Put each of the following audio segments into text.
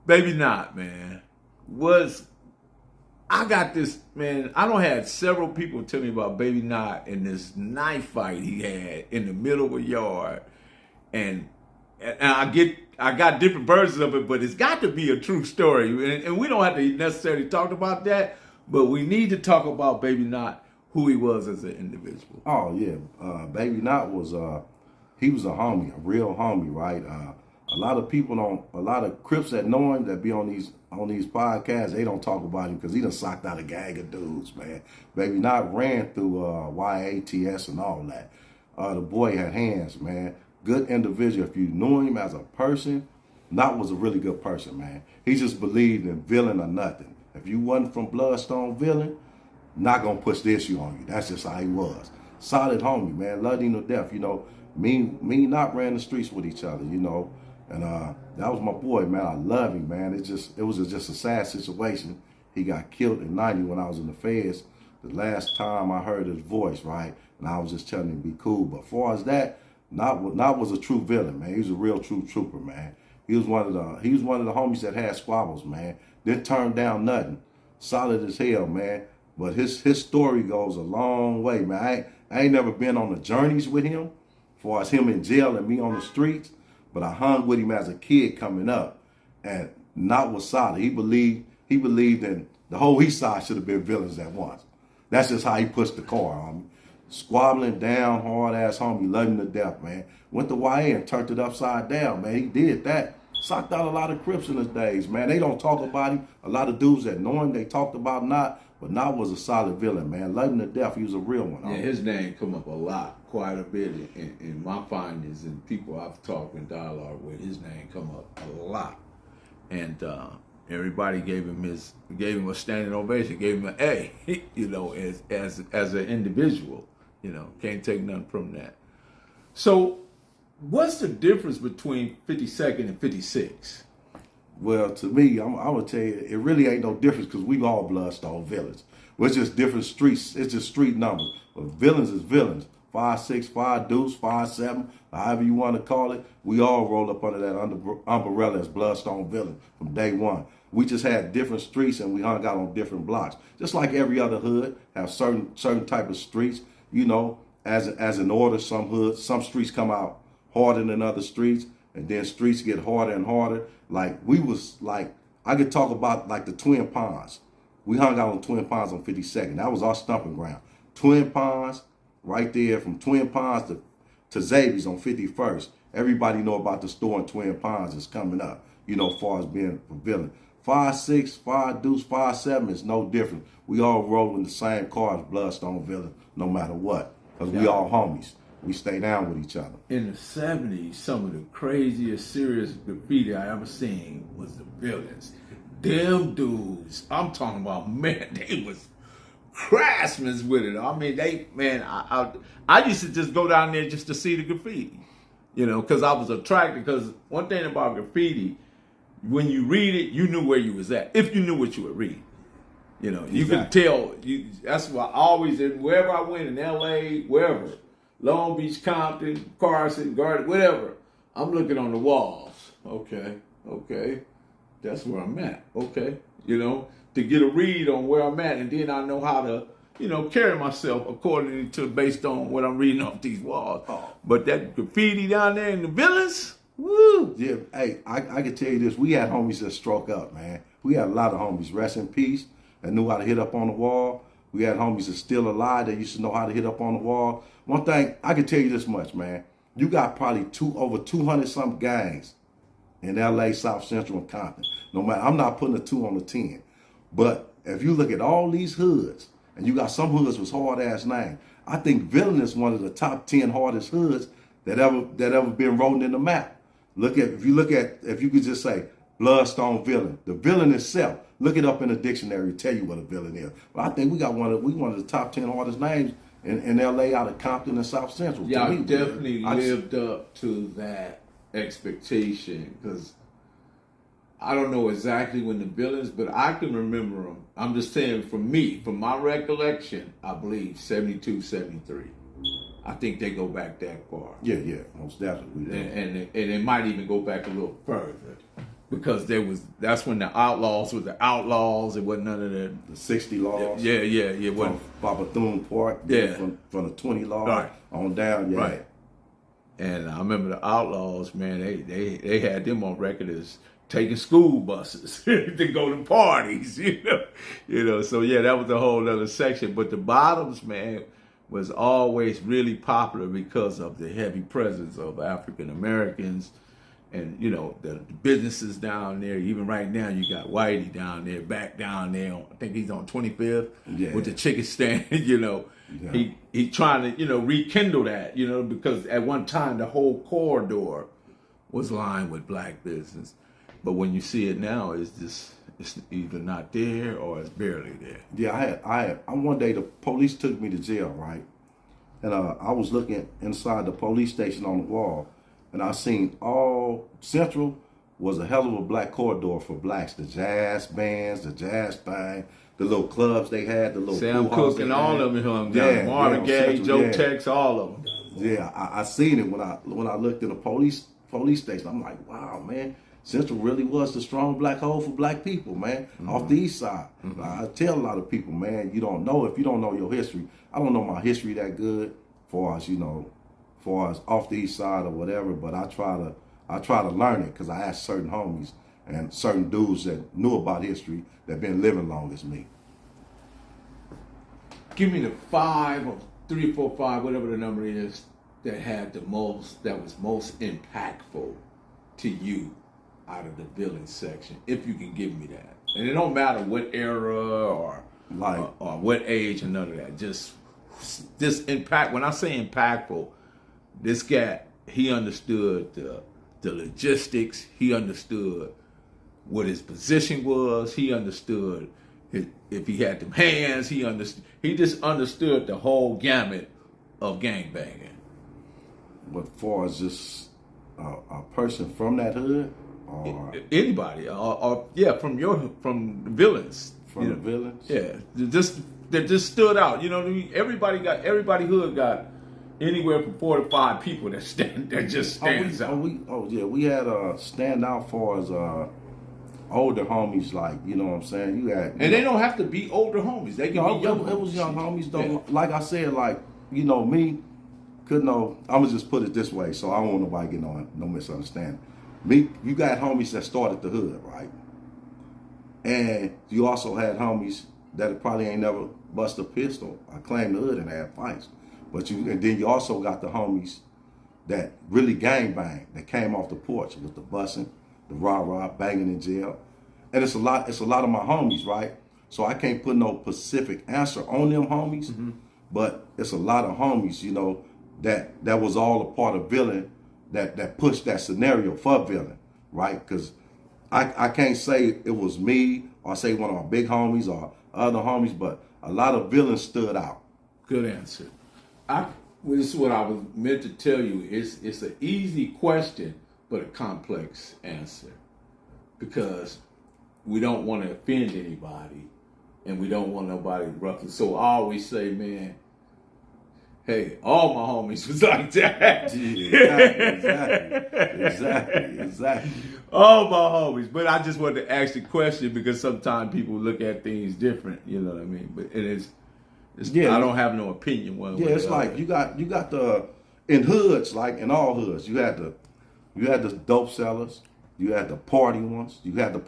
Baby Knott, man, was I got this, man. I don't had several people tell me about Baby Knott and this knife fight he had in the middle of a yard, and I got different versions of it, but it's got to be a true story, and we don't have to necessarily talk about that, but we need to talk about Baby Knott, who he was as an individual. Oh yeah, Baby Knott was he was a homie, a real homie, right? A lot of people don't, a lot of Crips that know him that be on these podcasts, they don't talk about him because he done socked out a gang of dudes, man. Baby Knott ran through YATS and all that. The boy had hands, man. Good individual. If you knew him as a person, Knott was a really good person, man. He just believed in villain or nothing. If you wasn't from Bloodstone Villain, not gonna push the issue on you. That's just how he was. Solid homie, man. Loved him to death. You know, me and Knott ran the streets with each other, you know. And that was my boy, man. I love him, man. It was just a sad situation. He got killed in '90 when I was in the feds. The last time I heard his voice, right? And I was just telling him to be cool. But as far as that, Knott was a true villain, man. He was a real true trooper, man. He was one of the homies that had squabbles, man. Didn't turn down nothing. Solid as hell, man. But his story goes a long way, man. I ain't never been on the journeys with him, as far as him in jail and me on the streets. But I hung with him as a kid coming up, and Knott was solid. He believed in the whole East Side should have been villains at once. That's just how he pushed the car on me. Squabbling down, hard ass homie, loved him to death, man. Went to YA and turned it upside down, man. He did that. Socked out a lot of Crips in his days, man. They don't talk about him. A lot of dudes that know him, they talked about Knott, but Knott was a solid villain, man. Loved him to death. He was a real one. Yeah, his name come up a lot, quite a bit in my findings and people I've talked in dialogue with. His name come up a lot, and everybody gave him a standing ovation, gave him an A, you know, as an individual. You know, can't take nothing from that. So, what's the difference between 52nd and 56? Well, to me, I'm gonna tell you, it really ain't no difference because we all Bloodstone villains. It's just different streets. It's just street numbers. But villains is villains. 5'6", 5 deuce, 5'7", however you want to call it. We all roll up under that umbrella as Bloodstone villain from day one. We just had different streets and we hung out on different blocks. Just like every other hood have certain type of streets. You know, as an order, some streets come out harder than other streets, and then streets get harder and harder. I could talk about like the Twin Ponds. We hung out on Twin Ponds on 52nd. That was our stomping ground. Twin Ponds, right there from Twin Ponds to Xavier's on 51st. Everybody know about the store in Twin Ponds that's coming up, you know, as far as being a villain. 5'6", 5 deuce, 5'7" is no different. We all roll in the same car as Bloodstone villain, no matter what. Because we all homies. We stay down with each other. In the 70s, some of the craziest, serious graffiti I ever seen was the villains. Them dudes, I'm talking about, man, they was craftsmen with it. I mean, I used to just go down there just to see the graffiti, you know, because I was attracted. Because one thing about graffiti, when you read it, you knew where you was at, if you knew what you were reading. You know, you could tell. That's why I always, wherever I went in LA, wherever, Long Beach, Compton, Carson, Garden, whatever, I'm looking on the walls. Okay, that's where I'm at. Okay, you know, to get a read on where I'm at, and then I know how to, you know, carry myself according to based on what I'm reading off these walls. Oh. But that graffiti down there in the villas, woo! Yeah, hey, I can tell you this: we had homies that stroke up, man. We had a lot of homies. Rest in peace. That knew how to hit up on the wall. We had homies that still alive that used to know how to hit up on the wall. One thing, I can tell you this much, man. You got probably over 200-some gangs in LA, South Central, and Compton. No matter, I'm not putting a 2 on the 10. But if you look at all these hoods, and you got some hoods with hard-ass names, I think Villain is one of the top 10 hardest hoods that ever been written in the map. If you could just say, Bloodstone Villain, the villain itself, look it up in the dictionary, tell you what a villain is. But I think we one of the top 10 hardest names in LA out of Compton and South Central. Yeah, I definitely lived up to that expectation, because I don't know exactly when the villains, but I can remember them. I'm just saying, from my recollection, I believe 72, 73. I think they go back that far. Yeah, most definitely. And it might even go back a little further. because that's when the outlaws were the outlaws. It wasn't none of that. The 60 laws. Yeah. It wasn't. Papa Thune Park. Yeah. From the 20 laws Right. on down. Yeah. Right. And I remember the outlaws, man. They had them on record as taking school buses to go to parties. You know. So yeah, that was a whole other section. But the Bottoms, man, was always really popular because of the heavy presence of African Americans. And, you know, the businesses down there, even right now, you got Whitey down there, back down there. I think he's on 25th with the chicken stand, you know. Yeah. He trying to, you know, rekindle that, you know, because at one time the whole corridor was lined with black business. But when you see it now, it's either not there or it's barely there. Yeah, I one day the police took me to jail, right? And I was looking inside the police station on the wall. And I seen all Central was a hell of a black corridor for blacks. The jazz bands, the jazz thing, the little clubs they had, the little Sam Cooke and all of them hung down. Yeah, Marvin Gaye, Joe Tex, all of them. Yeah, I seen it when I looked in the police station. I'm like, wow, man, Central really was the strong black hole for black people, man, off the east side. I tell a lot of people, man, you don't know if you don't know your history. I don't know my history that good, for us, you know. Far as off the east side or whatever, but I try to learn it because I asked certain homies and certain dudes that knew about history that been living long as me. Give me the 5 or 3, 4, 5, whatever the number is, that was most impactful to you out of the villain section, if you can give me that. And it don't matter what era or what age and none of that. Just impact. When I say impactful, this guy, he understood the logistics. He understood what his position was. He understood if he had them hands. He just understood the whole gamut of gangbanging. But far as just a person from that hood, or anybody, or from the villains. From the villains? Yeah, that just stood out. You know what I mean? Everybody hood got anywhere from 4 to 5 people that just stands out. We had a standout for as older homies, like, you know what I'm saying? They don't have to be older homies. They can be young homies. It was young homies though. Yeah. Like I said, like, you know, me I'm gonna just put it this way, so I don't want nobody get no misunderstanding. Me, you got homies that started the hood, right? And you also had homies that probably ain't never bust a pistol. I claimed the hood and had fights. And then you also got the homies that really gangbang, that came off the porch with the bussing, the rah-rah, banging in jail. And it's a lot of my homies, right? So I can't put no specific answer on them homies, but it's a lot of homies, you know, that was all a part of villain, that pushed that scenario for villain, right? Because I can't say it was me or say one of our big homies or other homies, but a lot of villains stood out. Good answer. This is what I was meant to tell you. It's an easy question, but a complex answer, because we don't want to offend anybody, and we don't want nobody rough. So I always say, man, hey, all my homies was like that. Exactly. All my homies. But I just wanted to ask the question because sometimes people look at things different. You know what I mean? But I don't have no opinion one way. Yeah, it's like you got the in hoods, like in all hoods, you had the dope sellers, you had the party ones, you had the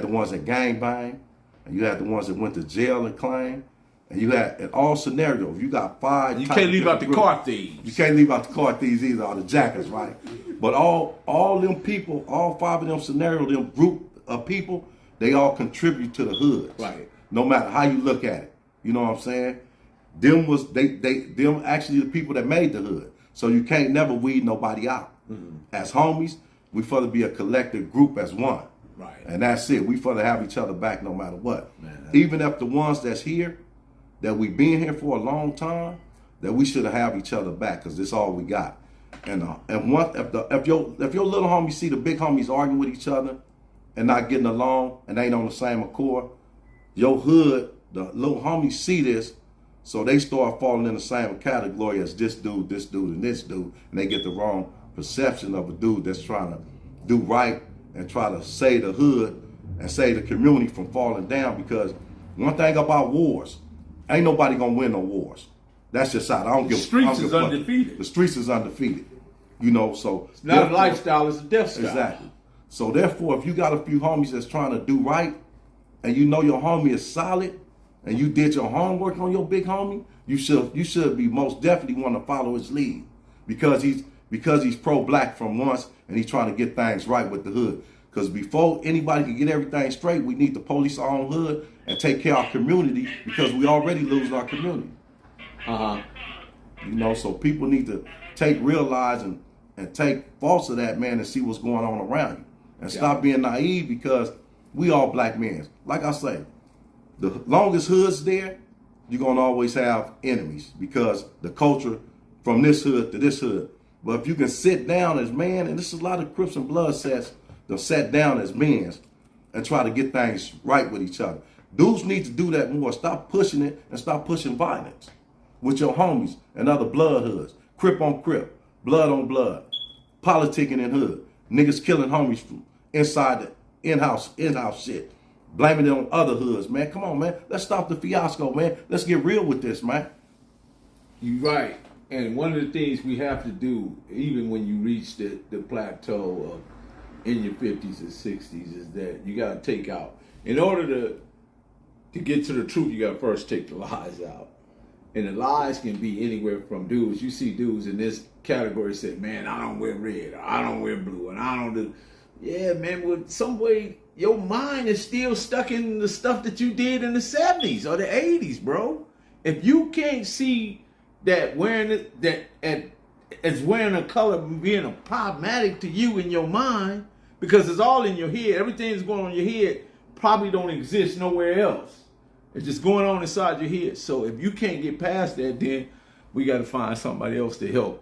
ones that gang bang, and you had the ones that went to jail and claim. And you had, in all scenarios, you got 5. You can't leave out the car thieves. You can't leave out the car thieves either, or the jackers, right? But all them people, all 5 of them scenarios, them group of people, they all contribute to the hood. Right. No matter how you look at it. You know what I'm saying? Them actually the people that made the hood. So you can't never weed nobody out. As homies, we for to be a collective group as one. Right. And that's it. We for to have each other back no matter what. Man, even if the ones that's here, that we been here for a long time, that we should have each other back, because this all we got. And if your little homies see the big homies arguing with each other and not getting along and they ain't on the same accord, your hood, the little homies see this, so they start falling in the same category as this dude, and this dude, and they get the wrong perception of a dude that's trying to do right and try to save the hood and save the community from falling down. Because one thing about wars, ain't nobody gonna win no wars. That's just out. The streets is undefeated. The streets is undefeated. You know, so it's not a lifestyle, it's a death style. Exactly. So therefore, if you got a few homies that's trying to do right, and you know your homie is solid, and you did your homework on your big homie, you should be most definitely want to follow his lead, because he's pro-black from once, and he's trying to get things right with the hood. Because before anybody can get everything straight, we need to police our own hood and take care of our community, because we already losing our community. You know, so people need to realize and take false of that, man, and see what's going on around you. And stop being naive, because we all black men. Like I say, the longest hood's there, you're going to always have enemies, because the culture from this hood to this hood. But if you can sit down as man, and this is a lot of Crips and Blood sets, they'll sit down as men and try to get things right with each other. Dudes need to do that more. Stop pushing it and stop pushing violence with your homies and other blood hoods. Crip on crip, blood on blood, politicking in hood. Niggas killing homies from inside the in-house shit. Blaming it on other hoods, man. Come on, man. Let's stop the fiasco, man. Let's get real with this, man. You're right. And one of the things we have to do, even when you reach the plateau of in your 50s and 60s, is that you got to take out, in order to get to the truth, you got to first take the lies out. And the lies can be anywhere from dudes. You see dudes in this category say, man, I don't wear red, or I don't wear blue, and I don't do. Yeah, man, with some way, your mind is still stuck in the stuff that you did in the 70s or the 80s, bro. If you can't see that wearing it, as wearing a color being a problematic to you in your mind, because it's all in your head, everything that's going on in your head probably don't exist nowhere else. It's just going on inside your head. So if you can't get past that, then we got to find somebody else to help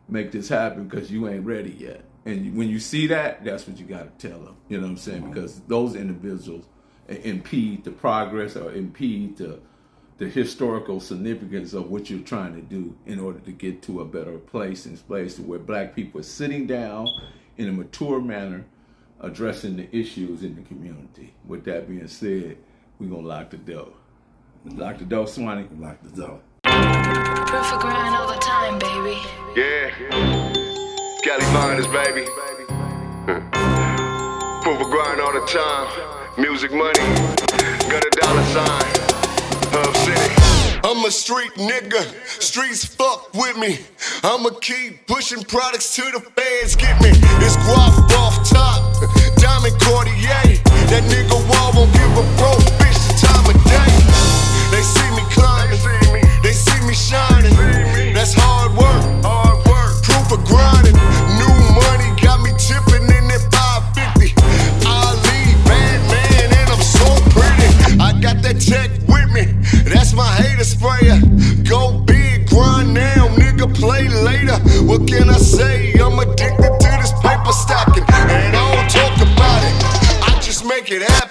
make this happen, because you ain't ready yet. And when you see that, that's what you got to tell them. You know what I'm saying? Because those individuals impede the progress or impede the historical significance of what you're trying to do in order to get to a better place, and place where black people are sitting down in a mature manner, addressing the issues in the community. With that being said, we're going to lock the door. Lock the door, Swanny. Lock the door. Proof of grind all the time, baby. Yeah. Cali Miners, baby. Proof of grind all the time. Music money. Got a dollar sign. Hub City. I'm a street nigga. Streets fuck with me. I'ma keep pushing products till the feds get me. It's guap off top. Diamond Cartier. That nigga wall won't give a broke bitch the time of day. They see me climbing, they see me shining. That's hard work, proof of grinding. New money got me tipping in that 550. Ali, bad man, and I'm so pretty. I got that tech with me, that's my hater sprayer. Go big, grind now, nigga, play later. What can I say? I'm addicted to this paper stacking, and I don't talk about it, I just make it happen.